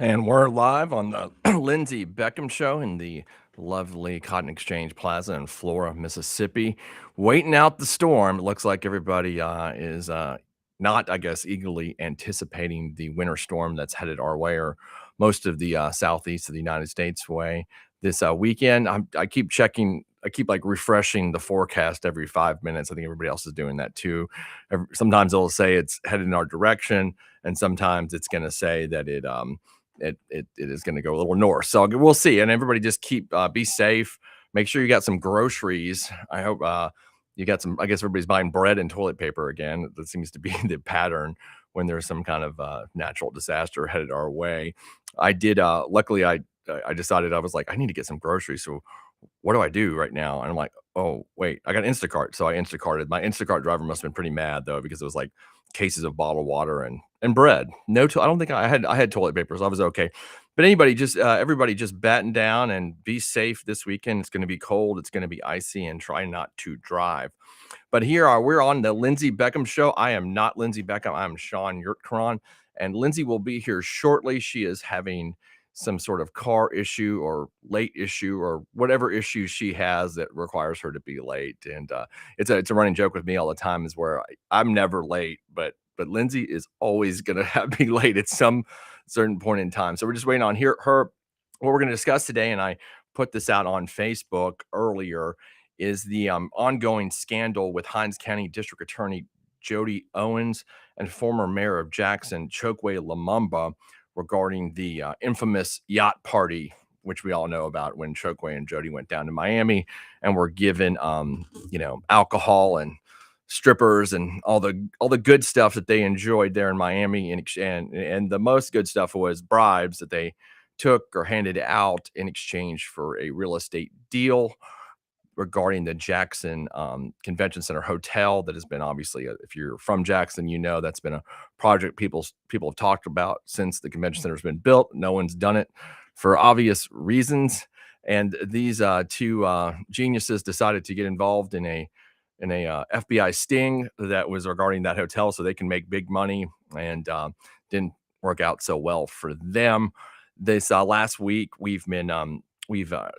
And we're live on the Lindsey Beckham Show in the lovely Cotton Exchange Plaza in Flora, Mississippi. Waiting out the storm. It looks like everybody is not, I guess, eagerly anticipating the winter storm that's headed our way or most of the southeast of the United States way this weekend. I keep checking. I keep like refreshing the forecast every 5 minutes. I think everybody else is doing that too. Sometimes it'll say it's headed in our direction, and sometimes it's going to say that it is going to go a little north. So we'll see. And everybody just keep be safe. Make sure you got some groceries. I hope you got some. I guess everybody's buying bread and toilet paper again. That seems to be the pattern when there's some kind of natural disaster headed our way. I did. Luckily, I decided I was like I need to get some groceries. So what do I do right now? And I'm like, oh wait, I got Instacart. So I Instacarted. My Instacart driver must have been pretty mad though because it was like cases of bottled water and bread. I don't think I had toilet paper, so I was okay. But everybody just batten down and be safe this weekend. It's going to be cold. It's going to be icy, and try not to drive. But we're on the Lindsey Beckham Show. I am not Lindsey Beckham. I'm Sean Yurtkaran, and Lindsey will be here shortly. She is having some sort of car issue or late issue or whatever issue she has that requires her to be late. And it's a running joke with me all the time is where I'm never late, but Lindsay is always going to have me late at some certain point in time. So we're just waiting on her. What we're going to discuss today, and I put this out on Facebook earlier, is the ongoing scandal with Hinds County District Attorney Jody Owens and former Mayor of Jackson Chokwe Lumumba regarding the infamous yacht party, which we all know about when Chokwe and Jody went down to Miami and were given, alcohol and strippers and all the good stuff that they enjoyed there in Miami. And the most good stuff was bribes that they took or handed out in exchange for a real estate deal regarding the Jackson Convention Center Hotel that has been obviously, if you're from Jackson, that's been a project people have talked about since the convention center has been built. No one's done it for obvious reasons, and these two geniuses decided to get involved in a FBI sting that was regarding that hotel, so they can make big money, and didn't work out so well for them. This last week, we've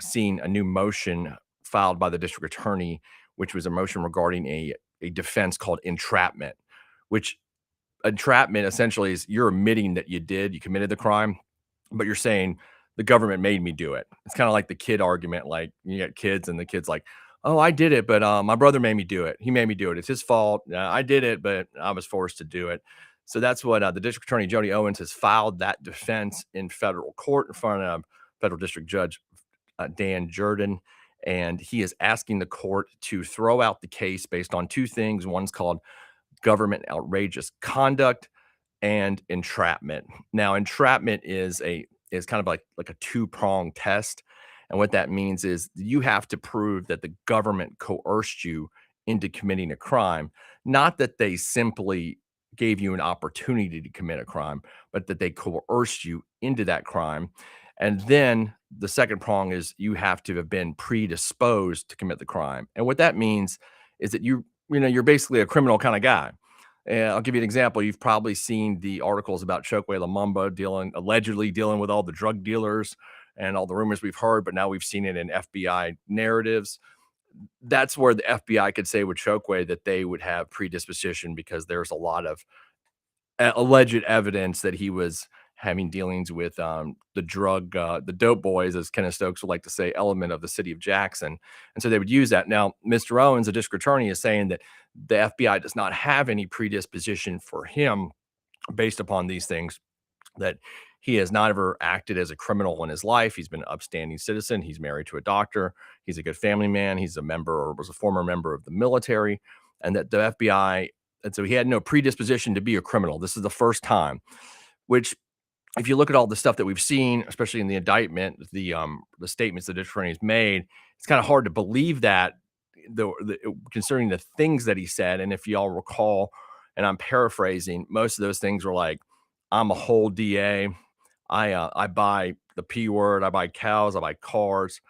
seen a new motion filed by the district attorney, which was a motion regarding a defense called entrapment, which entrapment essentially is you're admitting that you committed the crime, but you're saying the government made me do it. It's kind of like the kid argument, like you get kids and the kid's like, oh, I did it, but my brother made me do it. He made me do it. It's his fault. I did it, but I was forced to do it. So that's what the district attorney Jody Owens has filed that defense in federal court in front of federal district judge Dan Jordan, and he is asking the court to throw out the case based on two things. One's called government outrageous conduct and entrapment. Now, entrapment is kind of like a two-pronged test. And what that means is you have to prove that the government coerced you into committing a crime, not that they simply gave you an opportunity to commit a crime, but that they coerced you into that crime. And then the second prong is you have to have been predisposed to commit the crime. And what that means is that you're basically a criminal kind of guy. And I'll give you an example. You've probably seen the articles about Chokwe Lumumba allegedly dealing with all the drug dealers and all the rumors we've heard, but now we've seen it in FBI narratives. That's where the FBI could say with Chokwe that they would have predisposition because there's a lot of alleged evidence that he was having dealings with the dope boys, as Kenneth Stokes would like to say, element of the city of Jackson. And so they would use that. Now, Mr. Owens, the district attorney, is saying that the FBI does not have any predisposition for him based upon these things, that he has not ever acted as a criminal in his life. He's been an upstanding citizen. He's married to a doctor. He's a good family man. He's a member or was a former member of the military, and that the FBI, and so he had no predisposition to be a criminal. This is the first time, which if you look at all the stuff that we've seen, especially in the indictment, the statements that the attorney has made, it's kind of hard to believe that concerning the things that he said. And if y'all recall, and I'm paraphrasing, most of those things were like, I'm a whole DA. I buy the P word. I buy cows. I buy cars.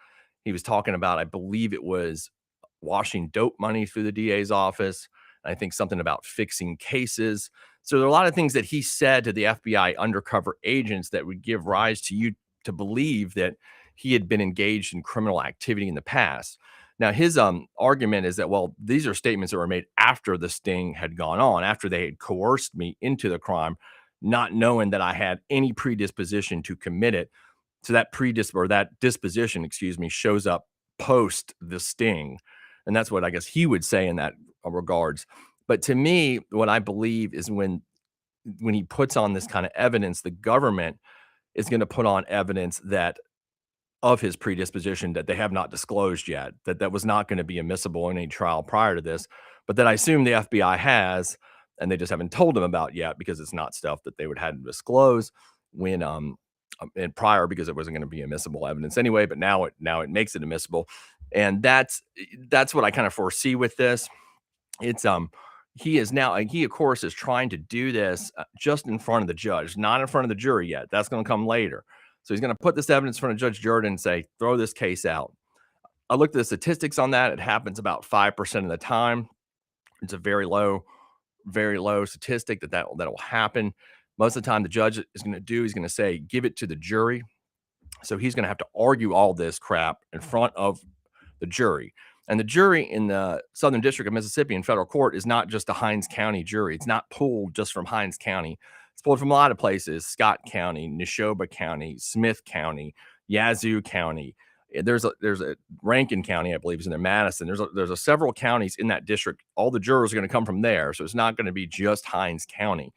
He was talking about, I believe it was washing dope money through the DA's office. I think something about fixing cases. So there are a lot of things that he said to the FBI undercover agents that would give rise to you to believe that he had been engaged in criminal activity in the past. Now, his argument is that, well, these are statements that were made after the sting had gone on, after they had coerced me into the crime, not knowing that I had any predisposition to commit it. So that disposition, excuse me, shows up post the sting. And that's what I guess he would say in that regards. But to me, what I believe is when he puts on this kind of evidence, the government is going to put on evidence that of his predisposition that they have not disclosed yet, that was not going to be admissible in any trial prior to this, but that I assume the FBI has, and they just haven't told him about yet because it's not stuff that they would have to disclose when and prior because it wasn't going to be admissible evidence anyway. But now it makes it admissible, and that's what I kind of foresee with this. It's he is now he of course is trying to do this just in front of the judge, not in front of the jury yet. That's going to come later. So he's going to put this evidence in front of Judge Jordan and say, throw this case out. I looked at the statistics on that. It happens about 5% of the time. It's a very low statistic that'll happen. Most of the time, the judge is going to he's going to say, give it to the jury. So he's going to have to argue all this crap in front of the jury. And the jury in the Southern District of Mississippi in federal court is not just a Hinds County jury. It's not pulled just from Hinds County. It's pulled from a lot of places: Scott County, Neshoba County, Smith County, Yazoo County. There's a Rankin County, I believe, is in there. Madison. There's several counties in that district. All the jurors are going to come from there, so it's not going to be just Hinds County.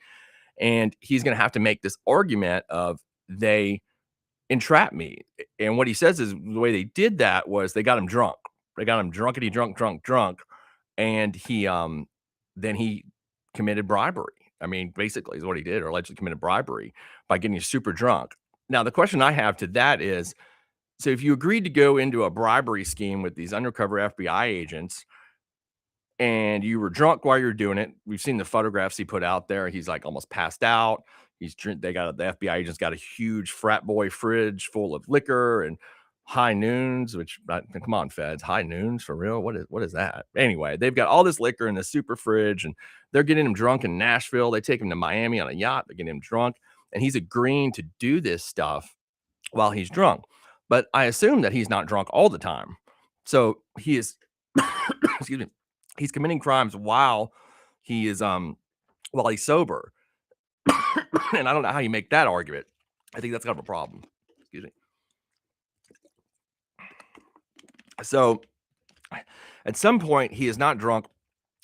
And he's going to have to make this argument of they entrapped me. And what he says is the way they did that was they got him drunk. They got him drunkety drunk, and then he committed bribery. I mean, basically is what he did, or allegedly committed bribery by getting super drunk. Now, the question I have to that is, so if you agreed to go into a bribery scheme with these undercover FBI agents and you were drunk while you're doing it, we've seen the photographs he put out there. He's like almost passed out. The FBI agents got a huge frat boy fridge full of liquor and high noons, which come on, feds, high noons for real? What is that? Anyway, they've got all this liquor in the super fridge and they're getting him drunk in Nashville. They take him to Miami on a yacht. They're getting him drunk, and he's agreeing to do this stuff while he's drunk. But I assume that he's not drunk all the time. So he is, excuse me, he's committing crimes while he's sober. And I don't know how you make that argument. I think that's kind of a problem. Excuse me. So at some point, he is not drunk.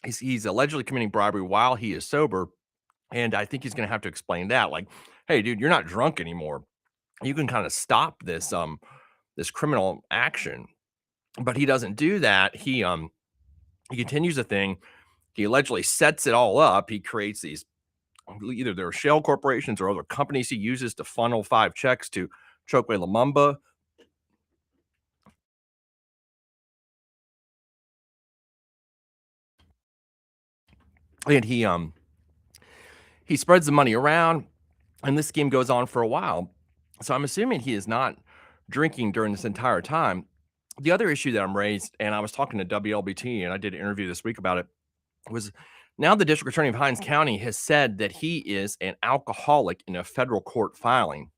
He's allegedly committing bribery while he is sober. And I think he's going to have to explain that. Like, hey, dude, you're not drunk anymore. You can kind of stop this this criminal action. But he doesn't do that. He continues the thing. He allegedly sets it all up. He creates these, either they're shell corporations or other companies he uses to funnel 5 checks to Chokwe Lumumba. And he spreads the money around, and this scheme goes on for a while. So I'm assuming he is not drinking during this entire time. The other issue that I'm raised, and I was talking to WLBT, and I did an interview this week about it, was now the district attorney of Hinds County has said that he is an alcoholic in a federal court filing.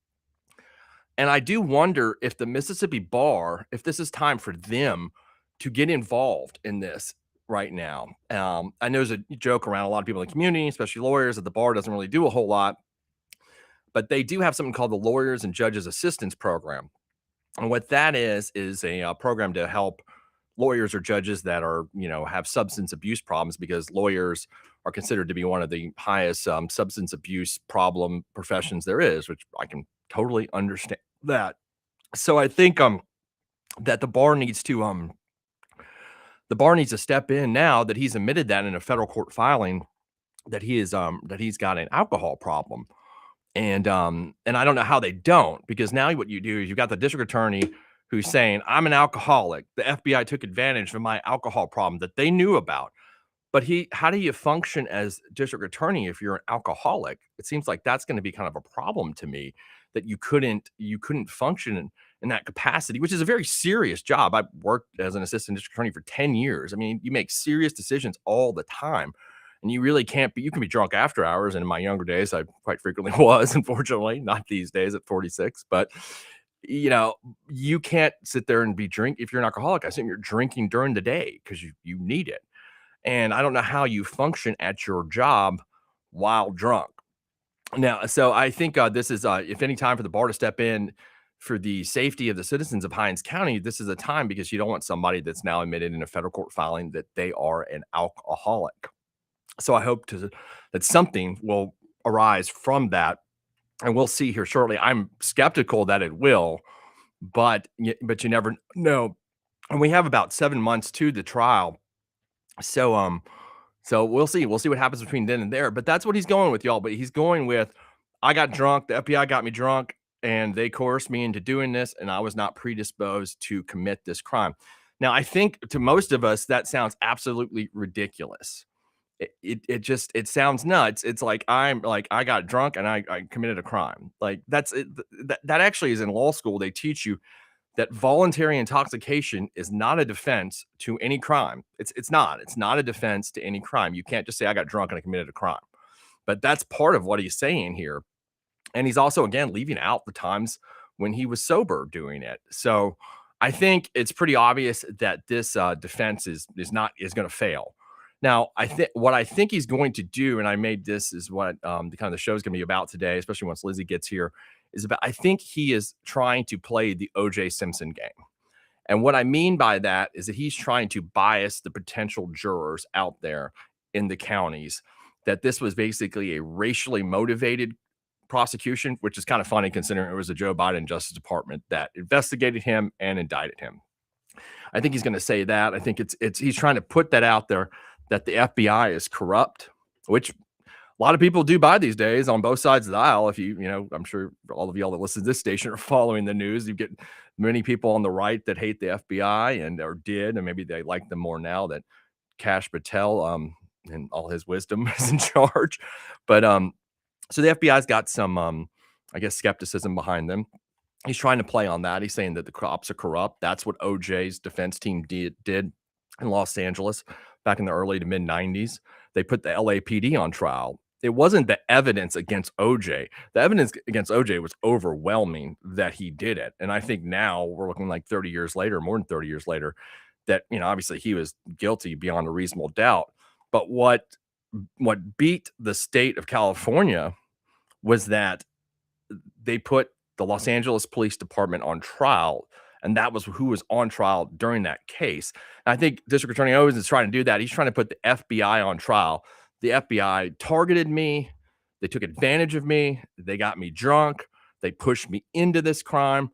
And I do wonder if the Mississippi bar, if this is time for them to get involved in this right now. I know there's a joke around a lot of people in the community, especially lawyers, that the bar doesn't really do a whole lot, but they do have something called the Lawyers and Judges Assistance Program. And what that is a program to help lawyers or judges that are, have substance abuse problems, because lawyers are considered to be one of the highest substance abuse problem professions there is, which I can totally understand that. So I think that the bar needs to step in now that he's admitted that in a federal court filing that he is that he's got an alcohol problem. And I don't know how they don't, because now what you do is you've got the district attorney who's saying, I'm an alcoholic. The FBI took advantage of my alcohol problem that they knew about. But how do you function as district attorney if you're an alcoholic? It seems like that's going to be kind of a problem to me, that you couldn't function in that capacity, which is a very serious job. I worked as an assistant district attorney for 10 years. I mean, you make serious decisions all the time. and you really can't be. You can be drunk after hours, and in my younger days, I quite frequently was. Unfortunately, not these days at 46, but you know, you can't sit there and be drink if you're an alcoholic. I assume you're drinking during the day because you need it, and I don't know how you function at your job while drunk. Now, so I think this is, if any time for the bar to step in for the safety of the citizens of Hinds County, this is a time because you don't want somebody that's now admitted in a federal court filing that they are an alcoholic. So I hope that something will arise from that, and we'll see here shortly. I'm skeptical that it will, but you never know. And we have about 7 months to the trial, so so we'll see. We'll see what happens between then and there. But that's what he's going with, y'all. But he's going with, I got drunk. The FBI got me drunk, and they coerced me into doing this, and I was not predisposed to commit this crime. Now, I think to most of us that sounds absolutely ridiculous. It sounds nuts. It's like I got drunk and I committed a crime. Like that's it. That actually is in law school. They teach you that voluntary intoxication is not a defense to any crime. It's not. It's not a defense to any crime. You can't just say I got drunk and I committed a crime. But that's part of what he's saying here. And he's also again leaving out the times when he was sober doing it. So I think it's pretty obvious that this defense is going to fail. Now, what I think he's going to do, and I made this is what the kind of the show is going to be about today, especially once Lizzie gets here, is about. I think he is trying to play the O.J. Simpson game, and what I mean by that is that he's trying to bias the potential jurors out there in the counties. That this was basically a racially motivated prosecution, which is kind of funny considering it was the Joe Biden Justice Department that investigated him and indicted him. I think he's going to say that. I think it's he's trying to put that out there that the FBI is corrupt, which a lot of people do buy these days on both sides of the aisle. If I'm sure all of y'all that listen to this station are following the news. You get many people on the right that hate the FBI or did, and maybe they like them more now that Kash Patel, and all his wisdom is in charge. But so the FBI's got some, I guess, skepticism behind them. He's trying to play on that. He's saying that the cops are corrupt. That's what OJ's defense team did in Los Angeles back in the early to mid 90s. They put the LAPD on trial. It wasn't the evidence against OJ. The evidence against OJ was overwhelming that he did it. And I think now we're looking like 30 years later, more than 30 years later, that, obviously he was guilty beyond a reasonable doubt. But what beat the state of California was that they put the Los Angeles Police Department on trial, and that was who was on trial during that case. And I think District Attorney Owens is trying to do that. He's trying to put the FBI on trial. The FBI targeted me. They took advantage of me. They got me drunk. They pushed me into this crime.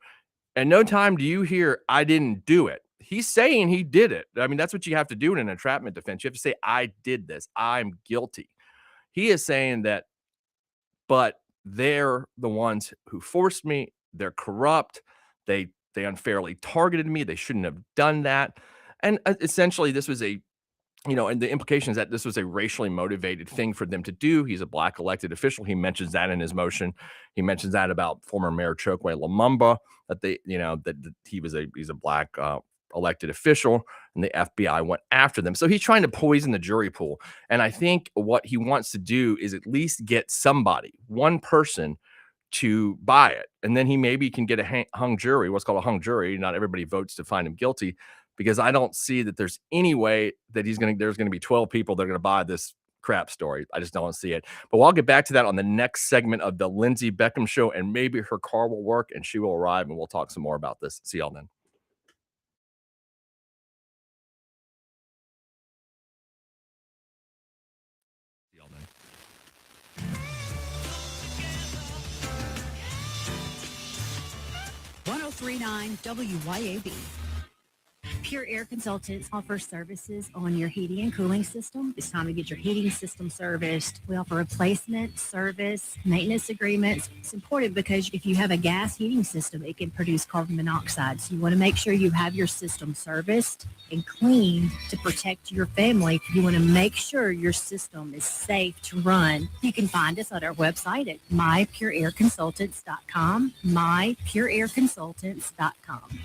And no time do you hear, I didn't do it. He's saying he did it. I mean, that's what you have to do in an entrapment defense. You have to say, I did this. I'm guilty. He is saying that, but they're the ones who forced me. They're corrupt. They unfairly targeted me. They shouldn't have done that. And essentially, this was and the implication is that this was a racially motivated thing for them to do. He's a black elected official. He mentions that in his motion. He mentions that about former Mayor Chokwe Lumumba, that he's a black elected official, and the FBI went after them. So he's trying to poison the jury pool. And I think what he wants to do is at least get one person to buy it. And then he maybe can get a hung jury, what's called a hung jury. Not everybody votes to find him guilty, because I don't see that there's any way that there's going to be 12 people that are going to buy this crap story. I just don't see it. But I'll get back to that on the next segment of the Lindsey Beckham Show, and maybe her car will work and she will arrive, and we'll talk some more about this. See y'all then. See y'all then. 1039 WYAB. Pure Air Consultants offers services on your heating and cooling system. It's time to get your heating system serviced. We offer replacement, service, maintenance agreements. It's important because if you have a gas heating system, it can produce carbon monoxide. So you want to make sure you have your system serviced and cleaned to protect your family. You want to make sure your system is safe to run. You can find us at our website at mypureairconsultants.com, mypureairconsultants.com.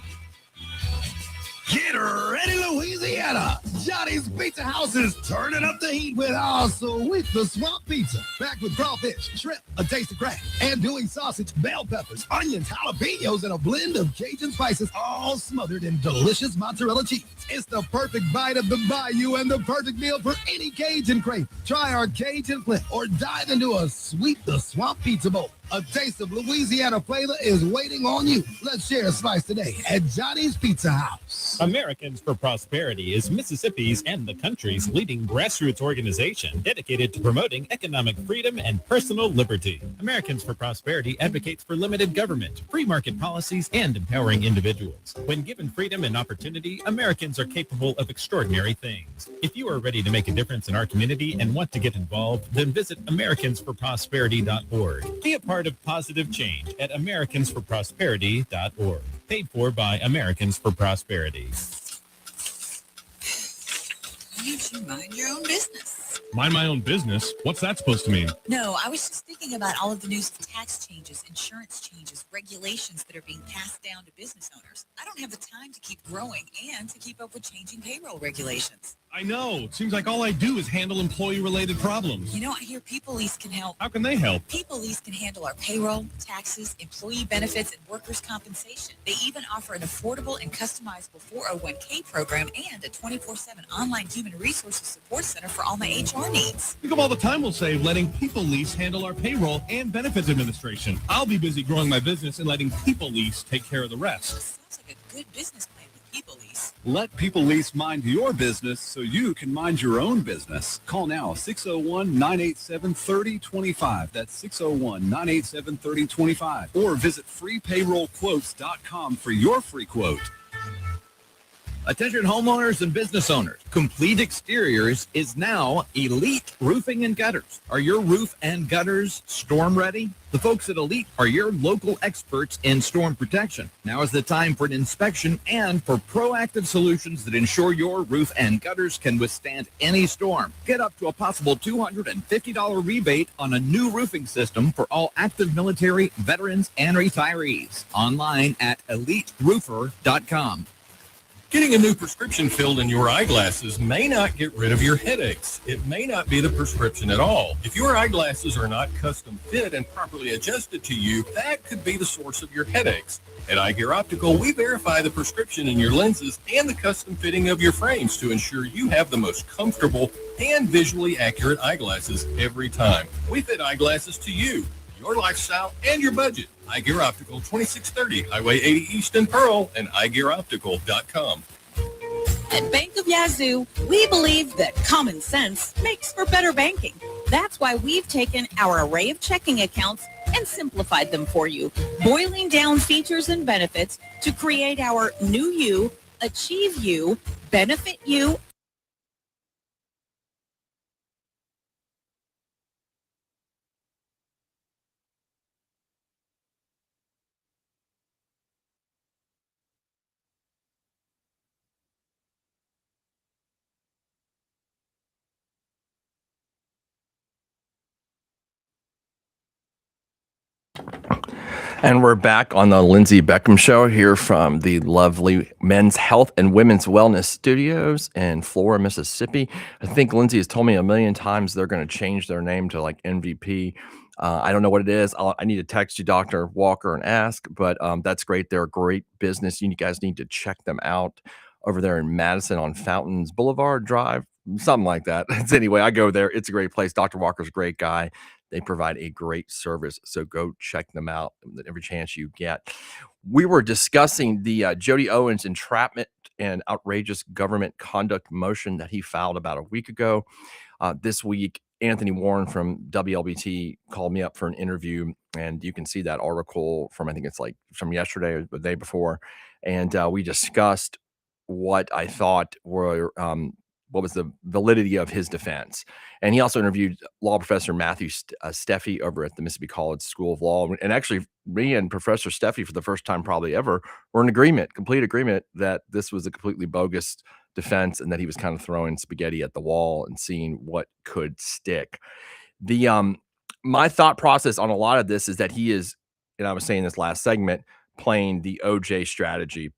Get ready, Louisiana. Johnny's Pizza House is turning up the heat with our Sweet the Swamp Pizza. Packed with crawfish, shrimp, a taste of crab, andouille sausage, bell peppers, onions, jalapenos, and a blend of Cajun spices, all smothered in delicious mozzarella cheese. It's the perfect bite of the bayou and the perfect meal for any Cajun crave. Try our Cajun flip or dive into a Sweet the Swamp Pizza bowl. A taste of Louisiana flavor is waiting on you. Let's share a slice today at Johnny's Pizza House. Americans for Prosperity is Mississippi's and the country's leading grassroots organization dedicated to promoting economic freedom and personal liberty. Americans for Prosperity advocates for limited government, free market policies, and empowering individuals. When given freedom and opportunity, Americans are capable of extraordinary things. If you are ready to make a difference in our community and want to get involved, then visit AmericansForProsperity.org. Be a part of positive change at AmericansForProsperity.org. Paid for by Americans for Prosperity. Why don't you mind your own business? Mind my own business? What's that supposed to mean? No, I was just thinking about all of the news of tax changes, insurance changes, regulations that are being passed down to business owners. I don't have the time to keep growing and to keep up with changing payroll regulations. I know. It seems like all I do is handle employee-related problems. You know, I hear People Lease can help. How can they help? People Lease can handle our payroll, taxes, employee benefits, and workers' compensation. They even offer an affordable and customizable 401k program and a 24/7 online human resources support center for all my HR needs. Think of all the time we'll save letting People Lease handle our payroll and benefits administration. I'll be busy growing my business and letting People Lease take care of the rest. Sounds like a good business plan with People Lease. Let People Lease mind your business so you can mind your own business. Call now, 601-987-3025. That's 601-987-3025. Or visit freepayrollquotes.com for your free quote. Attention homeowners and business owners. Complete Exteriors is now Elite Roofing and Gutters. Are your roof and gutters storm ready? The folks at Elite are your local experts in storm protection. Now is the time for an inspection and for proactive solutions that ensure your roof and gutters can withstand any storm. Get up to a possible $250 rebate on a new roofing system for all active military, veterans, and retirees. Online at eliteroofer.com. Getting a new prescription filled in your eyeglasses may not get rid of your headaches. It may not be the prescription at all. If your eyeglasses are not custom fit and properly adjusted to you, that could be the source of your headaches. At Eye Gear Optical, we verify the prescription in your lenses and the custom fitting of your frames to ensure you have the most comfortable and visually accurate eyeglasses every time. We fit eyeglasses to you, your lifestyle, and your budget. Eye Gear Optical, 2630 Highway 80 East in Pearl, and eyegearoptical.com. At Bank of Yazoo, we believe that common sense makes for better banking. That's why we've taken our array of checking accounts and simplified them for you, boiling down features and benefits to create our new you, achieve you, benefit you. And we're back on the Lindsay Beckham Show here from the lovely Men's Health and Women's Wellness Studios in Flora, Mississippi. I think Lindsay has told me a million times they're going to change their name to like MVP. I don't know what it is. I need to text you, Dr. Walker, and ask, but that's great. They're a great business. You guys need to check them out over there in Madison on Fountains Boulevard Drive, something like that. Anyway, I go there. It's a great place. Dr. Walker's a great guy. They provide a great service, so go check them out every chance you get. We were discussing the Jody Owens entrapment and outrageous government conduct motion that he filed about a week ago. This week, Anthony Warren from WLBT called me up for an interview, and you can see that article from, I think it's like from yesterday or the day before. And we discussed what I thought were what was the validity of his defense. And he also interviewed law professor Matthew Steffi over at the Mississippi College School of Law. And actually, me and Professor Steffi, for the first time probably ever, were in agreement, complete agreement, that this was a completely bogus defense and that he was kind of throwing spaghetti at the wall and seeing what could stick. My thought process on a lot of this is that he is, and I was saying this last segment, playing the OJ strategy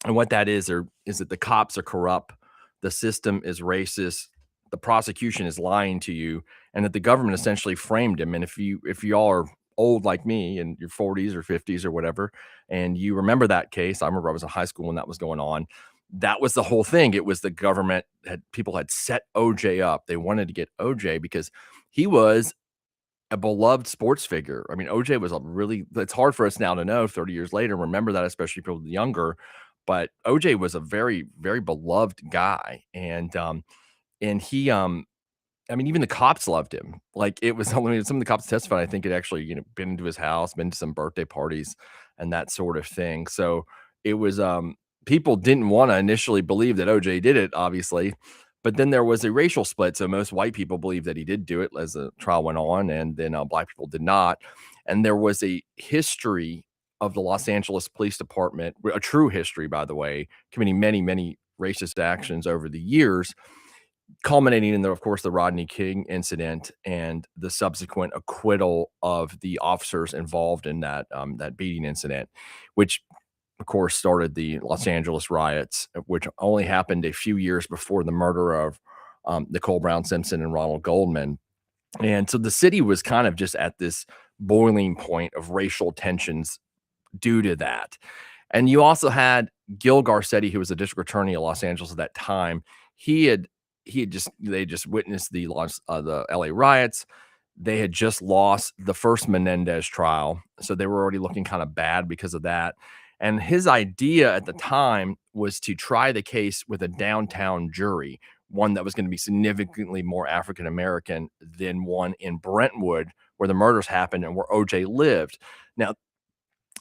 And what that is that the cops are corrupt, the system is racist, the prosecution is lying to you, and that the government essentially framed him. And if y'all are old like me in your 40s or 50s or whatever, and you remember that case, I remember I was in high school when that was going on. That was the whole thing. It was the government people had set OJ up. They wanted to get OJ because he was a beloved sports figure. I mean, OJ was it's hard for us now to know 30 years later, remember that, especially people younger, but OJ was a very, very beloved guy. And he, I mean, even the cops loved him. Like it was, I mean, some of the cops testified, I think it actually, been into his house, been to some birthday parties and that sort of thing. So it was, people didn't want to initially believe that OJ did it, obviously, but then there was a racial split. So most white people believed that he did do it as the trial went on, and then black people did not. And there was a history of the Los Angeles Police Department, a true history, by the way, committing many, many racist actions over the years, culminating in, of course, the Rodney King incident and the subsequent acquittal of the officers involved in that beating incident, which of course started the Los Angeles riots, which only happened a few years before the murder of Nicole Brown Simpson and Ronald Goldman. And so the city was kind of just at this boiling point of racial tensions due to that. And you also had Gil Garcetti, who was the district attorney of Los Angeles at that time. They just witnessed the LA riots. They had just lost the first Menendez trial, so they were already looking kind of bad because of that. And his idea at the time was to try the case with a downtown jury, one that was going to be significantly more African American than one in Brentwood, where the murders happened and where OJ lived. Now,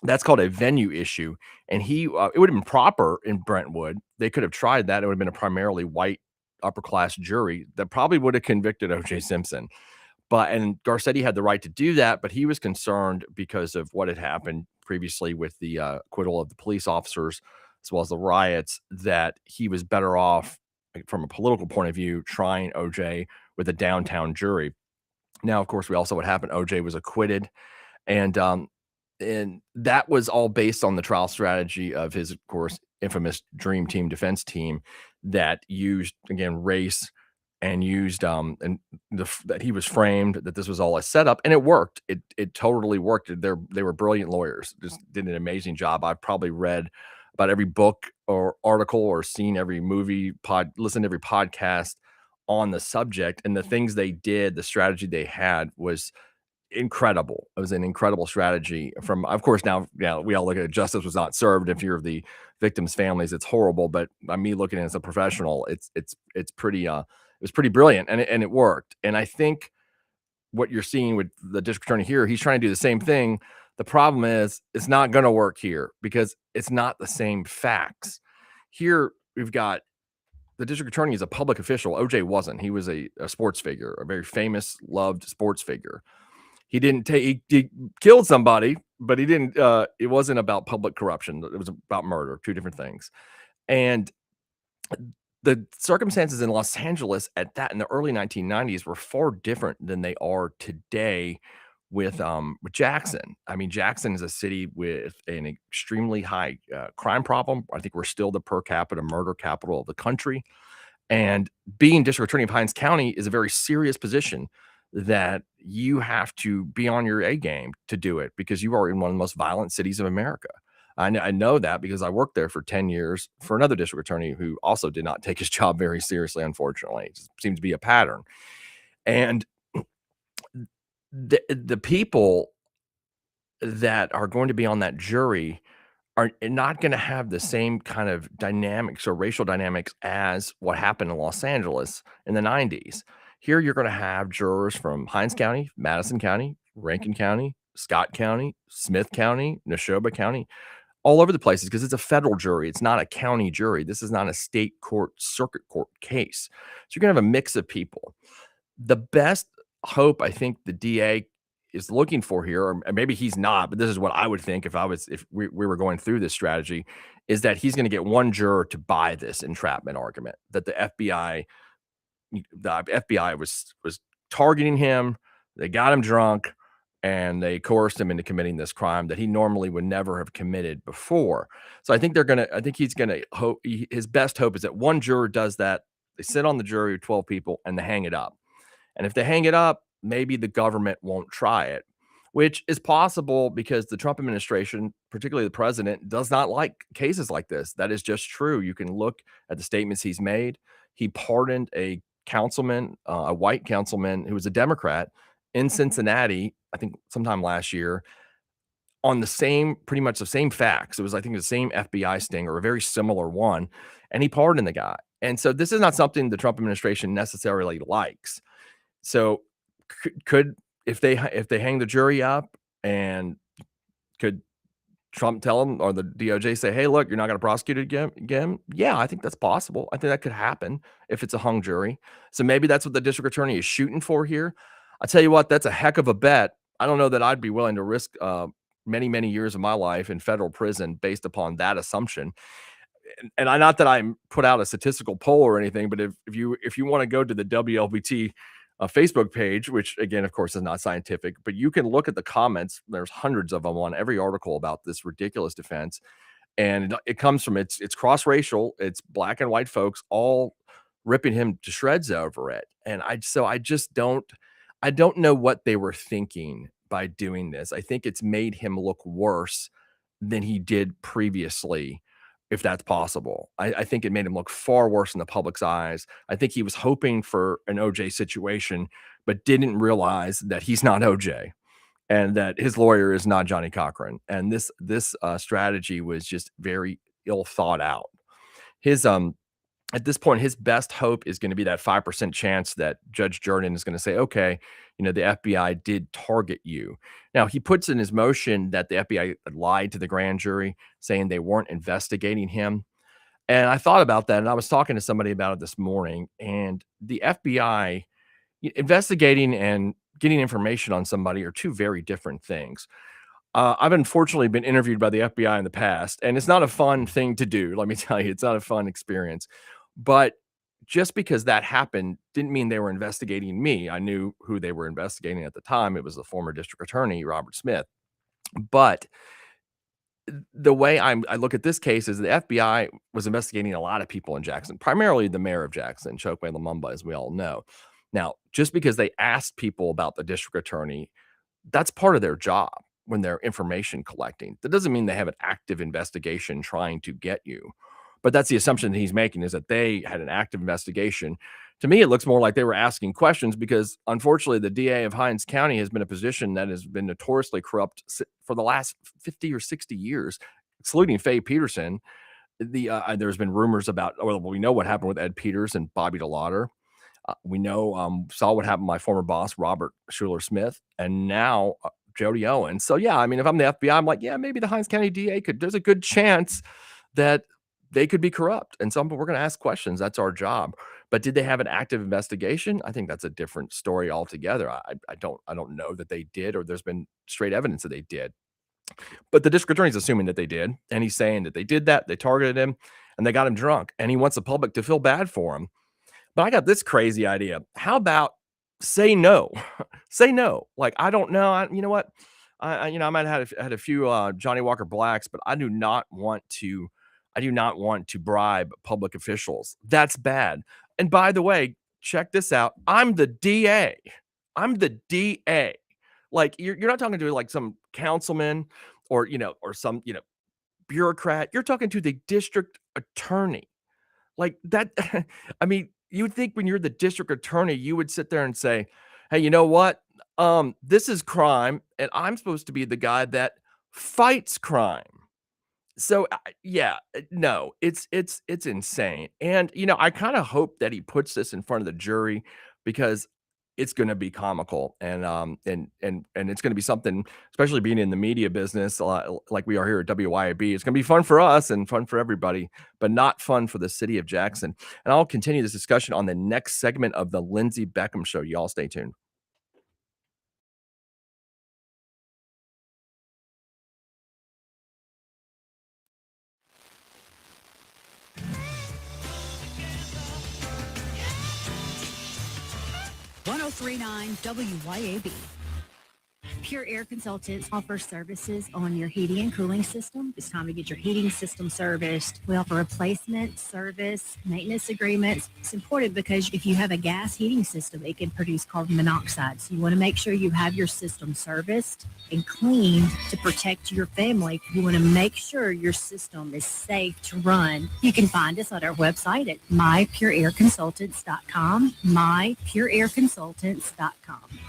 that's called a venue issue. And it would have been proper in Brentwood. They could have tried that. It would have been a primarily white upper class jury that probably would have convicted OJ Simpson. And Garcetti had the right to do that, but he was concerned because of what had happened previously with the acquittal of the police officers, as well as the riots, that he was better off, from a political point of view, trying OJ with a downtown jury. Now, of course, we also what happened. OJ was acquitted, and that was all based on the trial strategy of his, of course, infamous Dream Team defense team that used, again, race and used that he was framed, that this was all a setup, and it worked. It totally worked. They were brilliant lawyers, just did an amazing job. I've probably read about every book or article or seen every movie, listened to every podcast on the subject, and the things they did, the strategy they had was incredible. It was an incredible strategy. From, of course, now we all look at it, justice was not served. If you're the victims' families, it's horrible. But by me looking at it as a professional, it's pretty it was pretty brilliant, and it worked. And I think what you're seeing with the district attorney here, he's trying to do the same thing. The problem is it's not going to work here because it's not the same facts. Here we've got the district attorney is a public official. OJ wasn't. He was a sports figure, a very famous, loved sports figure. He killed somebody, but he didn't. It wasn't about public corruption. It was about murder, two different things. And the circumstances in Los Angeles in the early 1990s were far different than they are today with Jackson. I mean, Jackson is a city with an extremely high crime problem. I think we're still the per capita murder capital of the country. And being district attorney of Hinds County is a very serious position that you have to be on your A game to do it, because you are in one of the most violent cities of America. I know that because I worked there for 10 years for another district attorney who also did not take his job very seriously, unfortunately. It just seems to be a pattern. And the people that are going to be on that jury are not going to have the same kind of dynamics or racial dynamics as what happened in Los Angeles in the 90s. Here, you're going to have jurors from Hinds County, Madison County, Rankin County, Scott County, Smith County, Neshoba County, all over the places, because it's a federal jury. It's not a county jury. This is not a state court, circuit court case. So you're going to have a mix of people. The best hope I think the DA is looking for here, or maybe he's not, but this is what I would think if we were going through this strategy, is that he's going to get one juror to buy this entrapment argument, that the FBI was targeting him. They got him drunk. and they coerced him into committing this crime that he normally would never have committed before. So I think he's gonna hope, his best hope is that one juror does that. They sit on the jury of 12 people and they hang it up. And if they hang it up, maybe the government won't try it, which is possible because the Trump administration, particularly the president, does not like cases like this. That is just true. You can look at the statements he's made. He pardoned a councilman, a white councilman who was a Democrat in Cincinnati, I think sometime last year, on pretty much the same facts. It was, I think, the same FBI sting or a very similar one, and he pardoned the guy. And so this is not something the Trump administration necessarily likes. So could if they hang the jury up, and could Trump tell them, or the DOJ say, "Hey, look, you're not going to prosecute it again"? Yeah, I think that's possible. I think that could happen if it's a hung jury. So maybe that's what the district attorney is shooting for here. I tell you what, that's a heck of a bet. I don't know that I'd be willing to risk many, many years of my life in federal prison based upon that assumption. And I, not that I'm put out a statistical poll or anything, but if you want to go to the WLBT Facebook page, which again, of course, is not scientific, but you can look at the comments. There's hundreds of them on every article about this ridiculous defense. And it comes from, it's cross-racial, it's black and white folks all ripping him to shreds over it. And I don't know what they were thinking by doing this. I think it's made him look worse than he did previously, if that's possible. I think it made him look far worse in the public's eyes. I think he was hoping for an OJ situation, but didn't realize that he's not OJ and that his lawyer is not Johnny Cochran. And this strategy was just very ill thought out. His at this point, his best hope is going to be that 5% chance that Judge Jordan is going to say, okay, the FBI did target you. Now, he puts in his motion that the FBI lied to the grand jury, saying they weren't investigating him. And I thought about that, and I was talking to somebody about it this morning. And the FBI, investigating and getting information on somebody are two very different things. I've unfortunately been interviewed by the FBI in the past, and it's not a fun thing to do. Let me tell you, it's not a fun experience. But just because that happened didn't mean they were investigating me. I knew who they were investigating at the time. It was the former district attorney, Robert Smith. But the way I look at this case is the FBI was investigating a lot of people in Jackson, primarily the mayor of Jackson, Chokwe Lumumba, as we all know. Now, just because they asked people about the district attorney, that's part of their job when they're information collecting. That doesn't mean they have an active investigation trying to get you. But that's the assumption that he's making, is that they had an active investigation. To me, it looks more like they were asking questions because, unfortunately, the DA of Hinds County has been a position that has been notoriously corrupt for the last 50 or 60 years, excluding Faye Peterson. There's been rumors about, well, we know what happened with Ed Peters and Bobby DeLauder. We know, saw what happened to my former boss, Robert Schuler Smith, and now Jody Owens. So, yeah, I mean, if I'm the FBI, I'm like, yeah, maybe the Hinds County DA there's a good chance that they could be corrupt. And some people, we're going to ask questions. That's our job. But did they have an active investigation? I think that's a different story altogether. I don't know that they did, or there's been straight evidence that they did. But the district attorney's assuming that they did. And he's saying that they did that. They targeted him and they got him drunk. And he wants the public to feel bad for him. But I got this crazy idea. How about say no? Say no. Like, I don't know. You know what? I might have had a few Johnny Walker Blacks, but I do not want to bribe public officials. That's bad. And by the way, check this out. I'm the DA. I'm the DA. Like, you're not talking to like some councilman or some, bureaucrat. You're talking to the district attorney. Like that. I mean, you would think when you're the district attorney, you would sit there and say, hey, you know what? This is crime, and I'm supposed to be the guy that fights crime. So no, it's insane. And I kind of hope that he puts this in front of the jury because it's going to be comical and it's going to be something, especially being in the media business like we are here at WYAB. It's going to be fun for us and fun for everybody, but not fun for the city of Jackson. And I'll continue this discussion on the next segment of the Lindsey Beckham Show. Y'all stay tuned. .1039 WYAB. Pure Air Consultants offers services on your heating and cooling system. It's time to get your heating system serviced. We offer replacement, service, maintenance agreements. It's important because if you have a gas heating system, it can produce carbon monoxide. So you want to make sure you have your system serviced and cleaned to protect your family. You want to make sure your system is safe to run. You can find us on our website at mypureairconsultants.com, mypureairconsultants.com.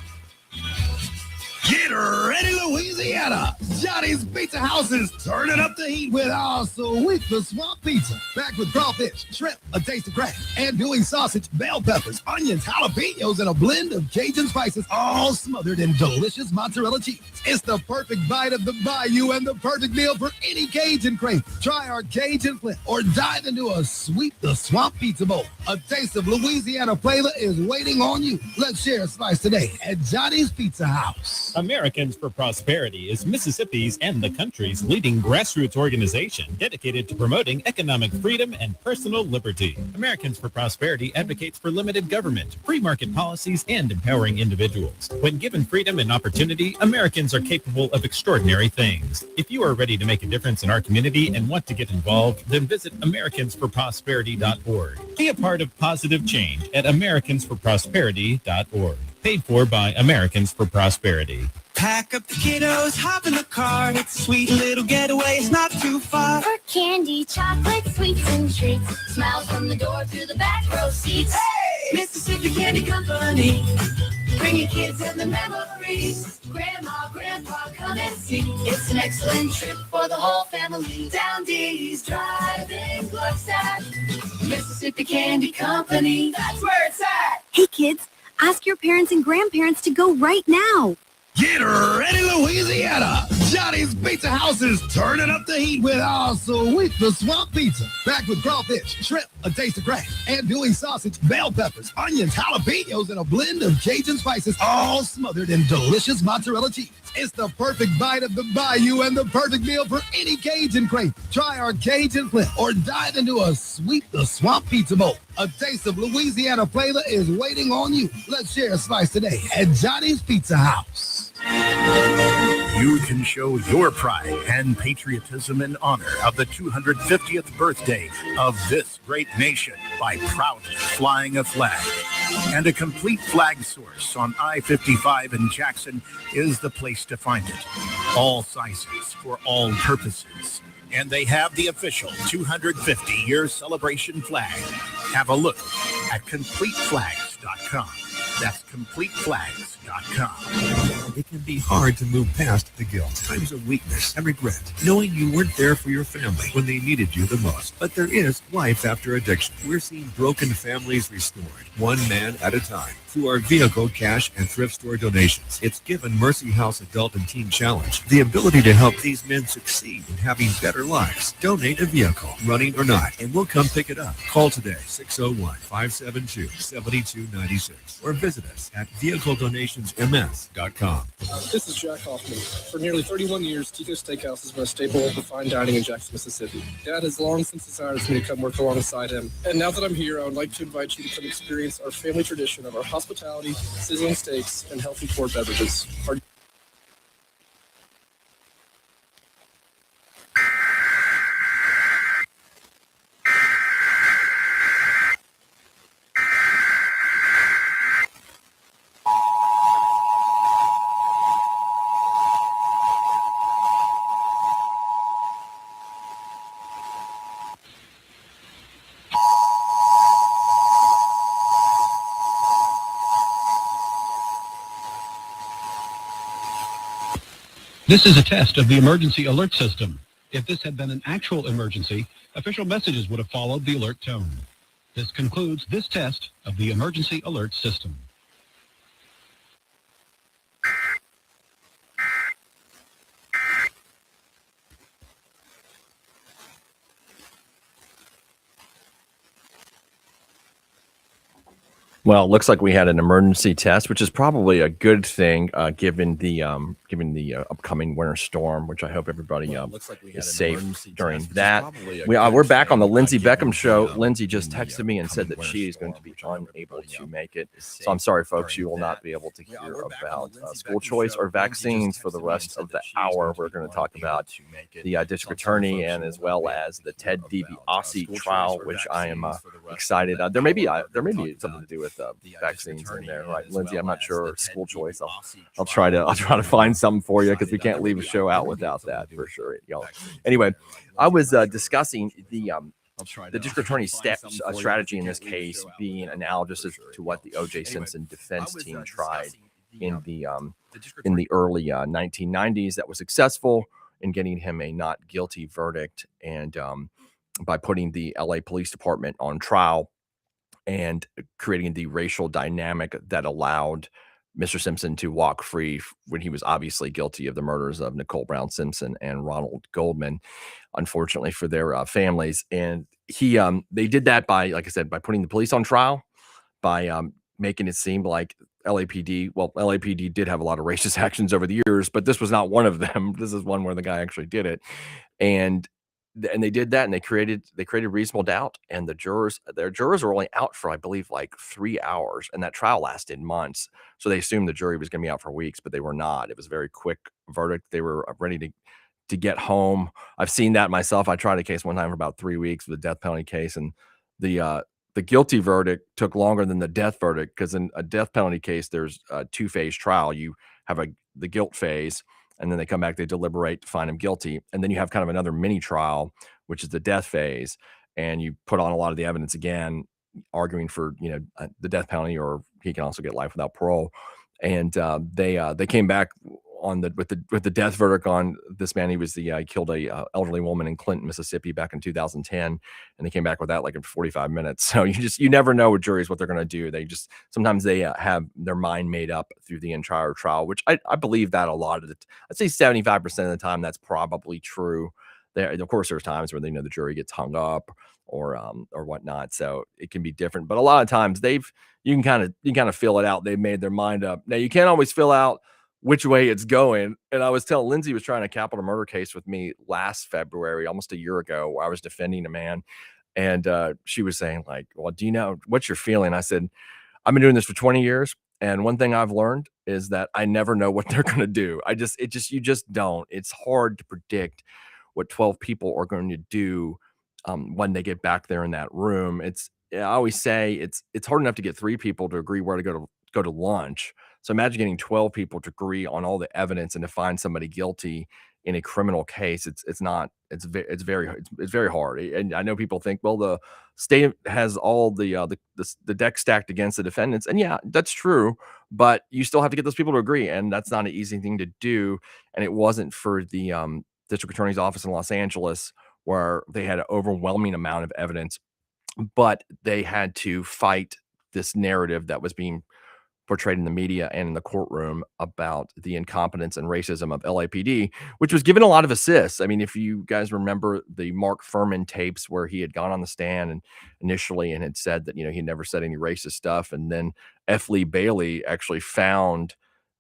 Get ready, Louisiana! Jody's Pizza House is turning up the heat with our sweet the swamp pizza. Packed with crawfish, shrimp, a taste of crab, and doing sausage, bell peppers, onions, jalapenos, and a blend of Cajun spices, all smothered in delicious mozzarella cheese. It's the perfect bite of the bayou and the perfect meal for any Cajun crave. Try our Cajun flip or dive into a sweet the swamp pizza bowl. A taste of Louisiana flavor is waiting on you. Let's share a slice today at Jody's Pizza House. Americans for Prosperity is Mississippi's and the country's leading grassroots organization dedicated to promoting economic freedom and personal liberty. Americans for Prosperity advocates for limited government, free market policies, and empowering individuals. When given freedom and opportunity, Americans are capable of extraordinary things. If you are ready to make a difference in our community and want to get involved, then visit americansforprosperity.org. Be a part of positive change at americansforprosperity.org. Paid for by Americans for Prosperity. Pack up the kiddos, hop in the car. It's a sweet little getaway, it's not too far. For candy, chocolate, sweets, and treats. Smiles from the door to the back row seats. Hey! Mississippi Candy Company. Bringing kids and the memories. Grandma, Grandpa, come and see. It's an excellent trip for the whole family. Down D's driving looks at Mississippi Candy Company. That's where it's at. Hey, kids, ask your parents and grandparents to go right now. Get ready, Louisiana! Jody's Pizza House is turning up the heat with our sweet the swamp pizza. Packed with crawfish, shrimp, a taste of crab, and doing sausage, bell peppers, onions, jalapenos, and a blend of Cajun spices, all smothered in delicious mozzarella cheese. It's the perfect bite of the bayou and the perfect meal for any Cajun crave. Try our Cajun flip or dive into a sweet the swamp pizza bowl. A taste of Louisiana flavor is waiting on you. Let's share a slice today at Jody's Pizza House. You can show your pride and patriotism in honor of the 250th birthday of this great nation by proudly flying a flag. And a complete flag source on I-55 in Jackson is the place to find it. All sizes for all purposes. And they have the official 250-year celebration flag. Have a look at CompleteFlags.com. That's CompleteFlags.com. It can be hard to move past the guilt, times of weakness and regret, knowing you weren't there for your family when they needed you the most. But there is life after addiction. We're seeing broken families restored, one man at a time, through our vehicle, cash, and thrift store donations. It's given Mercy House Adult and Teen Challenge the ability to help these men succeed in having better lives. Donate a vehicle, running or not, and we'll come pick it up. Call today, 601-572-7296, or visit us at vehicledonationsms.com. This is Jack Hoffman. For nearly 31 years, Tico's Steakhouse has been a staple of fine dining in Jackson, Mississippi. Dad has long since desired me to come work alongside him. And now that I'm here, I would like to invite you to come experience our family tradition of our hospitality, sizzling steaks, and healthy poured beverages. This is a test of the emergency alert system. If this had been an actual emergency, official messages would have followed the alert tone. This concludes this test of the emergency alert system. Well, it looks like we had an emergency test, which is probably a good thing, given the upcoming winter storm, which I hope everybody is safe during that. We're back on the Lindsay Beckham show. Lindsay just texted me and said that she is going to be unable to make it. So I'm sorry, folks, you will not be able to hear about school choice or vaccines for the rest of the hour. We're going to talk about the district attorney and as well as the Ted DiBiase trial, which I am excited. There may be something to do with vaccines in there, right, Lindsay? I'm not sure. School choice. I'll try to find something for you because we can't leave a show out without that for sure, y'all. Anyway, I was discussing the district attorney's strategy in this case being analogous to what the O.J. Simpson defense team tried in the early 1990s. That was successful in getting him a not guilty verdict, and by putting the LA Police Department on trial and creating the racial dynamic that allowed Mr. Simpson to walk free when he was obviously guilty of the murders of Nicole Brown Simpson and Ronald Goldman, unfortunately for their families. And they did that by, like I said, by putting the police on trial, by making it seem like LAPD did have a lot of racist actions over the years, but this was not one of them. This is one where the guy actually did it. And they did that, and they created reasonable doubt, and their jurors were only out for, I believe, like 3 hours, and that trial lasted months. So they assumed the jury was going to be out for weeks, but they were not. It was a very quick verdict. They were ready to get home. I've seen that myself. I tried a case one time for about 3 weeks, the death penalty case, and the guilty verdict took longer than the death verdict, because in a death penalty case, there's a 2-phase trial. You have the guilt phase, and then they come back, they deliberate to find him guilty. And then you have kind of another mini trial, which is the death phase. And you put on a lot of the evidence again, arguing for, the death penalty, or he can also get life without parole. And they came back with the death verdict on this man. He killed a elderly woman in Clinton, Mississippi back in 2010. And they came back with that like in 45 minutes. So you never know with juries what they're going to do. Sometimes they have their mind made up through the entire trial, which I believe that a lot of I'd say 75% of the time that's probably true. Of course, there's times where the jury gets hung up or whatnot, so it can be different. But a lot of times you can kind of feel it out. They've made their mind up. Now you can't always fill out which way it's going. And I was telling Lindsay was trying a capital murder case with me last February, almost a year ago, where I was defending a man, and she was saying like, "Well, do you know what's your feeling?" I said, "I've been doing this for 20 years, and one thing I've learned is that I never know what they're going to do. You just don't. It's hard to predict what 12 people are going to do when they get back there in that room. I always say it's hard enough to get 3 people to agree where to go to lunch. So imagine getting 12 people to agree on all the evidence and to find somebody guilty in a criminal case. It's very hard. And I know people think, well, the state has all the deck stacked against the defendants, and yeah, that's true. But you still have to get those people to agree, and that's not an easy thing to do. And it wasn't for the district attorney's office in Los Angeles, where they had an overwhelming amount of evidence, but they had to fight this narrative that was being portrayed in the media and in the courtroom about the incompetence and racism of LAPD, which was given a lot of assists. I mean, if you guys remember the Mark Furman tapes where he had gone on the stand and initially and had said that, he never said any racist stuff. And then F. Lee Bailey actually found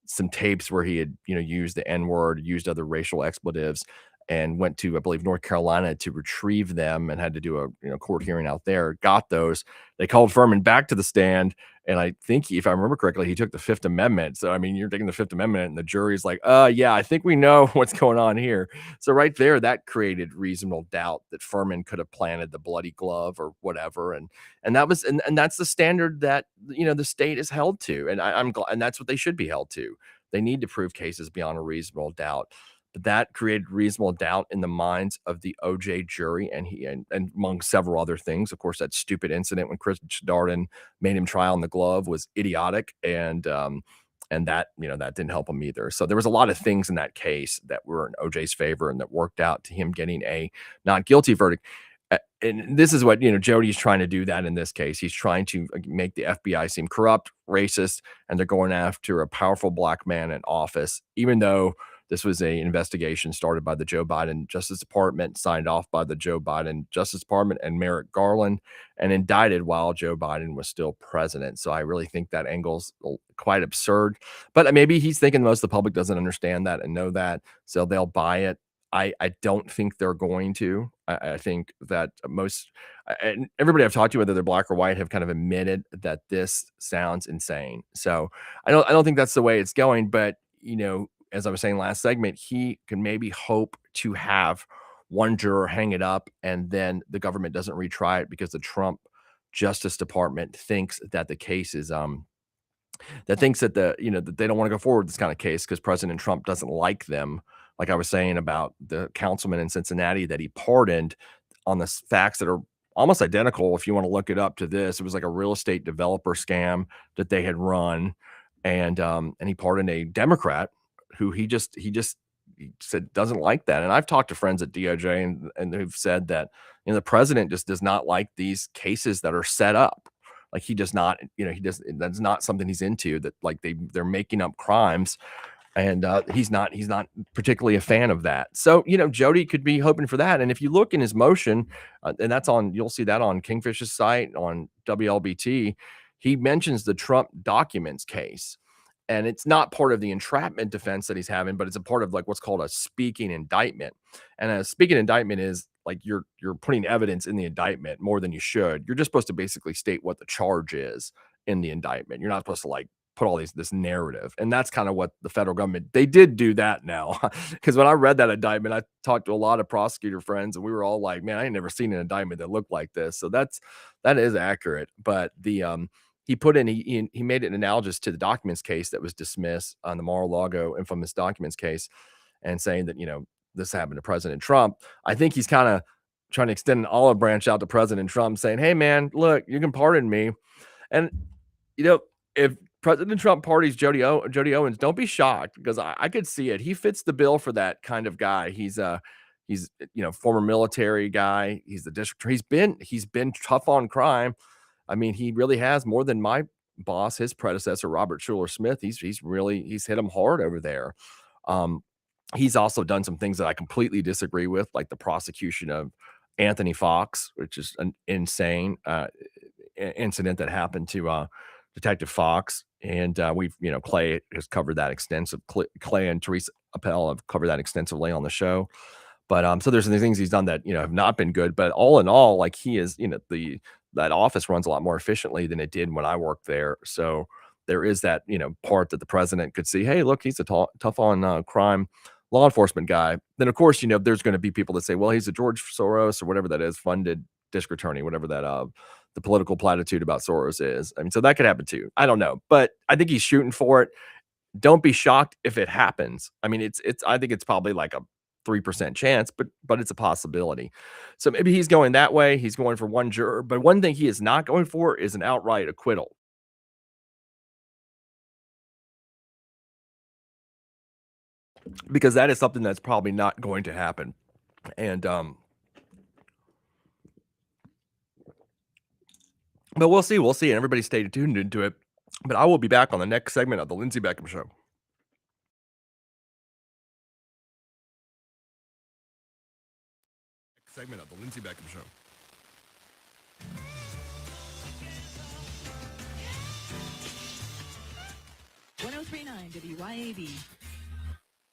some tapes where he had, used the N-word, used other racial expletives, and went to, I believe, North Carolina to retrieve them and had to do a court hearing out there, got those. They called Furman back to the stand. And I think, if I remember correctly, he took the Fifth Amendment. So, I mean, you're taking the Fifth Amendment and the jury's like, yeah, I think we know what's going on here. So right there, that created reasonable doubt that Furman could have planted the bloody glove or whatever. And that's the standard that, the state is held to. And I'm glad, and that's what they should be held to. They need to prove cases beyond a reasonable doubt. But that created reasonable doubt in the minds of the OJ jury, and among several other things. Of course, that stupid incident when Chris Darden made him try on the glove was idiotic, and that that didn't help him either. So there was a lot of things in that case that were in OJ's favor and that worked out to him getting a not guilty verdict. And this is what Jody's trying to do that in this case. He's trying to make the FBI seem corrupt, racist, and they're going after a powerful black man in office, even though This was an investigation started by the Joe Biden Justice Department, signed off by the Joe Biden Justice Department and Merrick Garland, and indicted while Joe Biden was still president. So I really think that angle's quite absurd. But maybe he's thinking most of the public doesn't understand that and know that, so they'll buy it. I don't think they're going to. I think that most and everybody I've talked to, whether they're black or white, have kind of admitted that this sounds insane. So I don't think that's the way it's going. But as I was saying last segment, he can maybe hope to have one juror hang it up, and then the government doesn't retry it because the Trump Justice Department thinks that the case is that thinks that that they don't want to go forward with this kind of case because President Trump doesn't like them. Like I was saying about the councilman in Cincinnati that he pardoned on the facts that are almost identical. If you want to look it up to this, it was like a real estate developer scam that they had run, and he pardoned a Democrat who he said doesn't like that. And I've talked to friends at DOJ and who've said that the president just does not like these cases that are set up. Like he does not, that's not something he's into, that like they're making up crimes. And he's not particularly a fan of that. So, Jody could be hoping for that. And if you look in his motion, and you'll see that on Kingfish's site, on WLBT, he mentions the Trump documents case. And it's not part of the entrapment defense that he's having, but it's a part of like what's called a speaking indictment. And a speaking indictment is like you're putting evidence in the indictment more than you should. You're just supposed to basically state what the charge is in the indictment. You're not supposed to like put all this narrative. And that's kind of what the federal government, they did do that now. Because when I read that indictment, I talked to a lot of prosecutor friends and we were all like, man, I ain't never seen an indictment that looked like this. So that is accurate. But he made it analogous to the documents case that was dismissed on the Mar-a-Lago infamous documents case, and saying that, this happened to President Trump. I think he's kind of trying to extend an olive branch out to President Trump, saying, hey man, look, you can pardon me. And, if President Trump pardons Jody Owens, don't be shocked, because I could see it. He fits the bill for that kind of guy. He's former military guy. He's the district. He's been tough on crime. I mean, he really has, more than my boss, his predecessor, Robert Schuller Smith. He's hit him hard over there. He's also done some things that I completely disagree with, like the prosecution of Anthony Fox, which is an insane incident that happened to Detective Fox. And we've, Clay has covered that Clay and Teresa Appel have covered that extensively on the show. But so there's some things he's done that, have not been good. But all in all, like he is, that office runs a lot more efficiently than it did when I worked there. So there is that, part that the president could see, hey, look, he's a tough on crime law enforcement guy. Then, of course, there's going to be people that say, well, he's a George Soros or whatever that is, funded district attorney, whatever that the political platitude about Soros is. I mean, so that could happen too. I don't know, but I think he's shooting for it. Don't be shocked if it happens. I mean, I think it's probably like a 3% chance, but it's a possibility. So maybe he's going that way. He's going for one juror, but one thing he is not going for is an outright acquittal. Because that is something that's probably not going to happen. And but we'll see. And everybody stay tuned into it. But I will be back on the next segment of the Lindsey Beckham Show. Segment of the Lindsey Beckham Show. WYAB.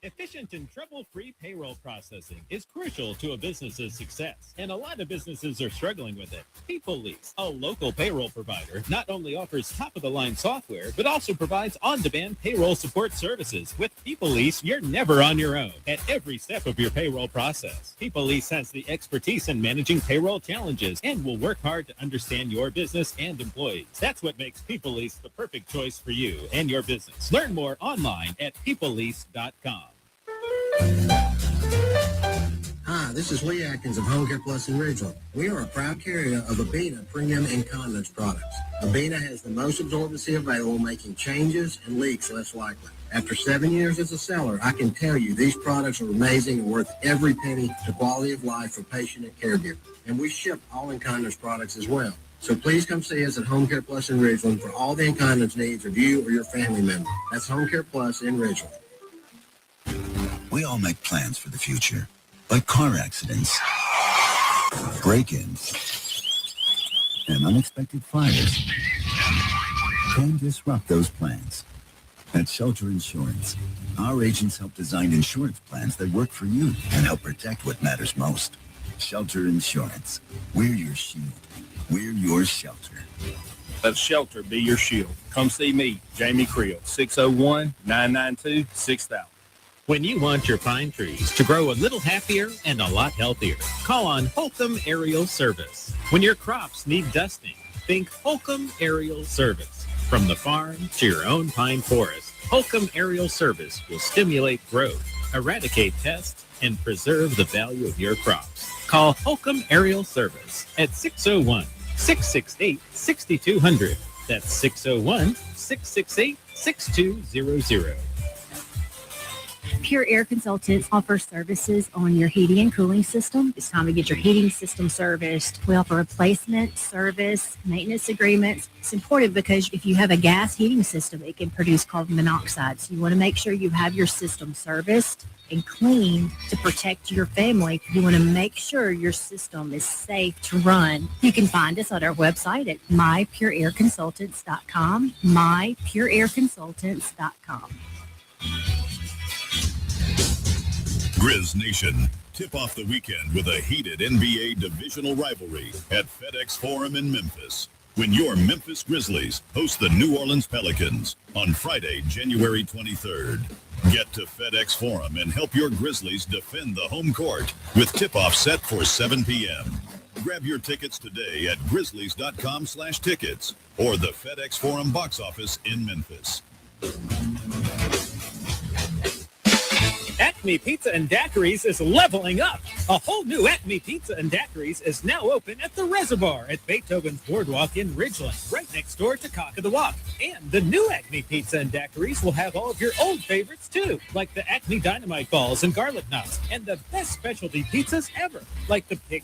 Efficient and trouble-free payroll processing is crucial to a business's success, and a lot of businesses are struggling with it. PeopleLease, a local payroll provider, not only offers top-of-the-line software, but also provides on-demand payroll support services. With PeopleLease, you're never on your own at every step of your payroll process. PeopleLease has the expertise in managing payroll challenges and will work hard to understand your business and employees. That's what makes PeopleLease the perfect choice for you and your business. Learn more online at peoplelease.com. Hi, this is Lee Atkins of Home Care Plus in Ridgeland. We are a proud carrier of Abena Premium Incontinence products. Abena has the most absorbency available, making changes and leaks less likely. After 7 years as a seller, I can tell you these products are amazing and worth every penny to quality of life for patient and caregiver. And we ship all incontinence products as well. So please come see us at Home Care Plus in Ridgeland for all the incontinence needs of you or your family member. That's Home Care Plus in Ridgeland. We all make plans for the future, but car accidents, break-ins, and unexpected fires can disrupt those plans. At Shelter Insurance, our agents help design insurance plans that work for you and help protect what matters most. Shelter Insurance. We're your shield. We're your shelter. Let Shelter be your shield. Come see me, Jamie Creel, 601-992-6000. When you want your pine trees to grow a little happier and a lot healthier, call on Holcomb Aerial Service. When your crops need dusting, think Holcomb Aerial Service. From the farm to your own pine forest, Holcomb Aerial Service will stimulate growth, eradicate pests, and preserve the value of your crops. Call Holcomb Aerial Service at 601-668-6200. That's 601-668-6200. Pure Air Consultants offers services on your heating and cooling system. It's time to get your heating system serviced. We offer replacement, service, maintenance agreements. It's important because if you have a gas heating system, it can produce carbon monoxide. So you want to make sure you have your system serviced and clean to protect your family. You want to make sure your system is safe to run. You can find us on our website at mypureairconsultants.com, mypureairconsultants.com. Grizz Nation, tip off the weekend with a heated NBA divisional rivalry at FedEx Forum in Memphis, when your Memphis Grizzlies host the New Orleans Pelicans on Friday, January 23rd. Get to FedEx Forum and help your Grizzlies defend the home court with tip-off set for 7 p.m. Grab your tickets today at grizzlies.com/tickets or the FedEx Forum box office in Memphis. Acme Pizza and Daiquiris is leveling up. A whole new Acme Pizza and Daiquiris is now open at the Reservoir at Beethoven's Boardwalk in Ridgeland, right next door to Cock of the Walk. And the new Acme Pizza and Daiquiris will have all of your old favorites too, like the Acme Dynamite Balls and Garlic Knots, and the best specialty pizzas ever, like the Pig,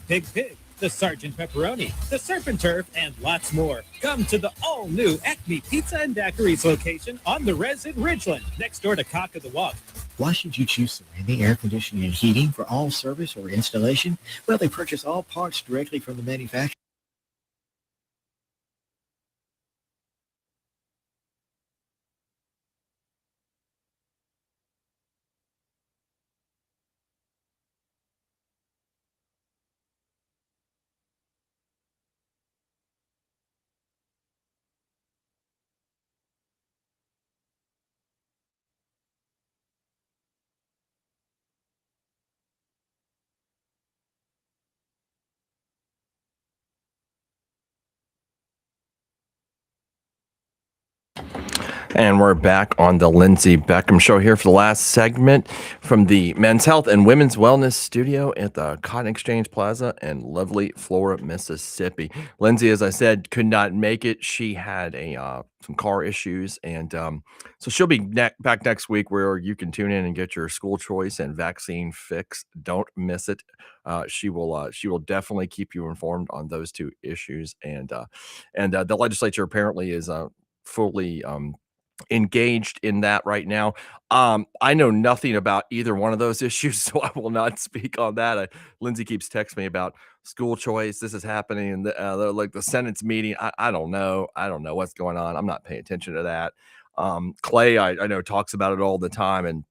the Sergeant Pepperoni, the Surf and Turf, and lots more. Come to the all-new Acme Pizza and Daiquiris location on the Res in Ridgeland, next door to Cock of the Walk. Why should you choose Cerami Air Conditioning and Heating for all service or installation? Well, they purchase all parts directly from the manufacturer. And we're back on the Lindsay Beckham Show here for the last segment from the Men's Health and Women's Wellness Studio at the Cotton Exchange Plaza in lovely Flora, Mississippi. Lindsay, as I said, could not make it. She had some car issues, and so she'll be back next week, where you can tune in and get your school choice and vaccine fix. Don't miss it. She will definitely keep you informed on those two issues, and the legislature apparently is fully engaged in that right now. I know nothing about either one of those issues, so I will not speak on that. Lindsay keeps texting me about school choice. This is happening, and like the Senate's meeting. I don't know. I don't know what's going on. I'm not paying attention to that. Clay, I know, talks about it all the time, and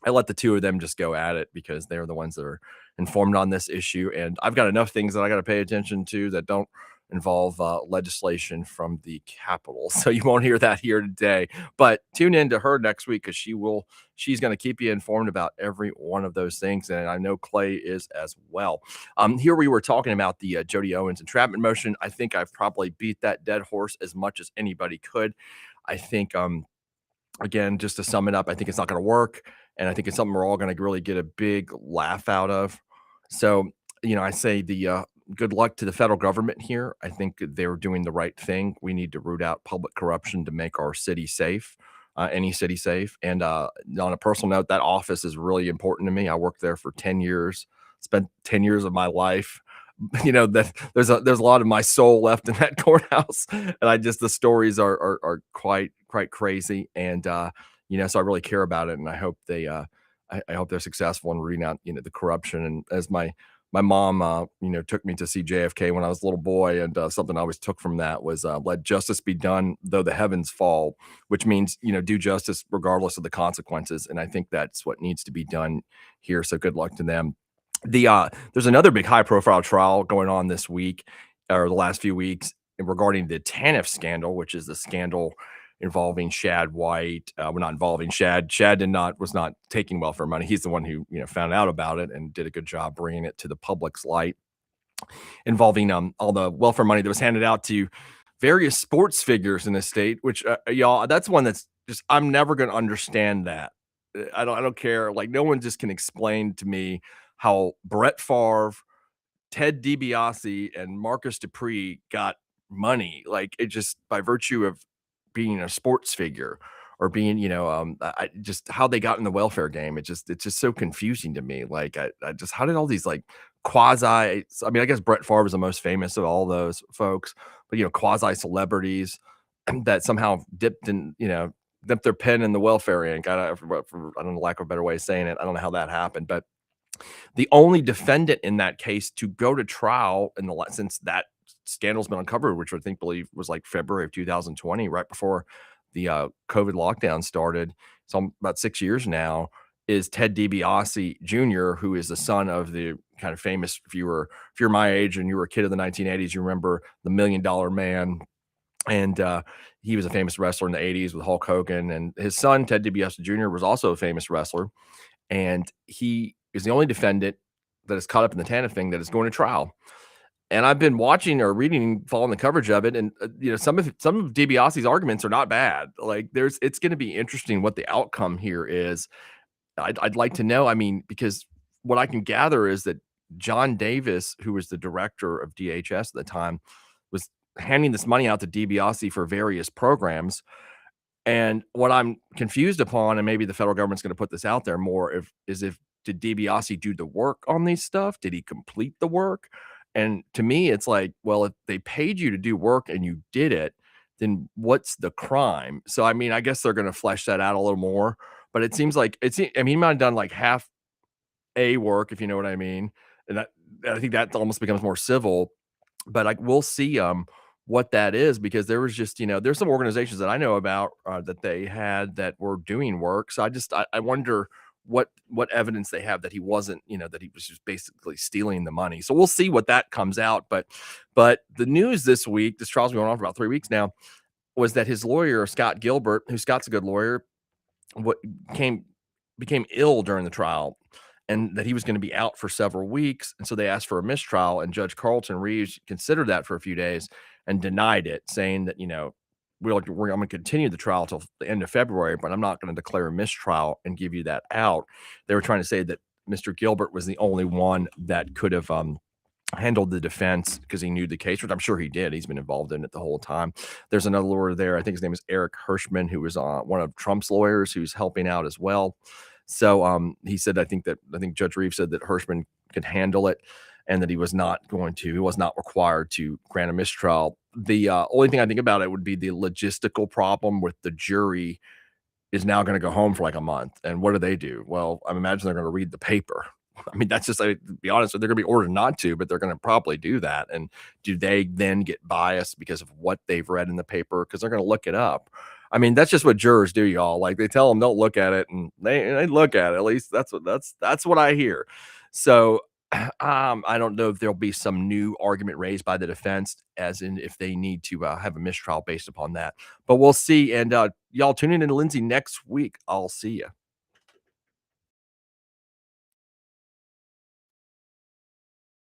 I let the two of them just go at it because they're the ones that are informed on this issue. And I've got enough things that I got to pay attention to that don't involve legislation from the Capitol. So you won't hear that here today, but tune in to her next week, because she's going to keep you informed about every one of those things. And I know Clay is as well. Here we were talking about the Jody Owens entrapment motion. I think I've probably beat that dead horse as much as anybody could. I think, again, just to sum it up, I think it's not going to work. And I think it's something we're all going to really get a big laugh out of. So, I say good luck to the federal government here. I think they're doing the right thing. We need to root out public corruption to make our city safe, any city safe. And on a personal note, that office is really important to me. I worked there for 10 years, spent 10 years of my life. That there's a lot of my soul left in that courthouse. And the stories are quite crazy. And, so I really care about it. And I hope they I hope they're successful in rooting out, the corruption. And as my mom, took me to see JFK when I was a little boy, and something I always took from that was let justice be done, though the heavens fall, which means do justice regardless of the consequences. And I think that's what needs to be done here. So good luck to them. There's another big high profile trial going on this week or the last few weeks regarding the TANF scandal, which is the scandal involving Shad White. Well, not involving Shad. Shad was not taking welfare money. He's the one who found out about it and did a good job bringing it to the public's light, involving all the welfare money that was handed out to various sports figures in the state. Which y'all, that's one that's just I'm never going to understand that. I don't care. Like no one just can explain to me how Brett Favre, Ted DiBiase, and Marcus Dupree got money. Like it just by virtue of being a sports figure or being, I just how they got in the welfare game. It's just so confusing to me. Like I just how did all these like quasi? I mean, I guess Brett Favre is the most famous of all those folks, but quasi celebrities that somehow dipped their pen in the welfare ink. I don't know, lack of a better way of saying it. I don't know how that happened, but the only defendant in that case to go to trial since that scandal's been uncovered, which I believe was like February of 2020, right before the COVID lockdown started. So about 6 years now, is Ted DiBiase Jr., who is the son of the kind of famous, if you're my age and you were a kid of the 1980s, you remember the $1 Million Man. And he was a famous wrestler in the 80s with Hulk Hogan. And his son, Ted DiBiase Jr., was also a famous wrestler. And he is the only defendant that is caught up in the TANF thing that is going to trial. And I've been watching or reading, following the coverage of it, and some of DiBiase's arguments are not bad. Like it's going to be interesting what the outcome here is. I'd like to know. I mean, because what I can gather is that John Davis, who was the director of DHS at the time, was handing this money out to DiBiase for various programs. And what I'm confused upon, and maybe the federal government's going to put this out there more, did DiBiase do the work on these stuff? Did he complete the work? And to me, it's like, well, if they paid you to do work and you did it, then what's the crime? So, I mean, I guess they're going to flesh that out a little more. But it seems like he might have done like half a work, if you know what I mean. And I think that almost becomes more civil. But like we'll see what that is, because there was just there's some organizations that I know about that they had that were doing work. So I wonder what evidence they have that he wasn't, that he was just basically stealing the money. So we'll see what that comes out. But the news this week, this trial's been going on for about 3 weeks now, was that his lawyer, Scott Gilbert, who Scott's a good lawyer, became ill during the trial, and that he was going to be out for several weeks. And so they asked for a mistrial, and Judge Carlton Reeves considered that for a few days and denied it, saying that, I'm going to continue the trial till the end of February, but I'm not going to declare a mistrial and give you that out. They were trying to say that Mr. Gilbert was the only one that could have handled the defense because he knew the case, which I'm sure he did. He's been involved in it the whole time. There's another lawyer there. I think his name is Eric Hirschman, who was one of Trump's lawyers, who's helping out as well. So he said, I think Judge Reeves said that Hirschman could handle it, and that he was not required to grant a mistrial. The only thing I think about it would be the logistical problem with the jury is now going to go home for like a month. And what do? Well, I imagine they're going to read the paper. I mean, that's just, to be honest, they're going to be ordered not to, but they're going to probably do that. And do they then get biased because of what they've read in the paper? Because they're going to look it up. I mean, that's just what jurors do, y'all. Like they tell them don't look at it, and they look at it. At least that's what I hear. So I don't know if there'll be some new argument raised by the defense, as in if they need to have a mistrial based upon that. But we'll see. And y'all tune in to Lindsay next week. I'll see you.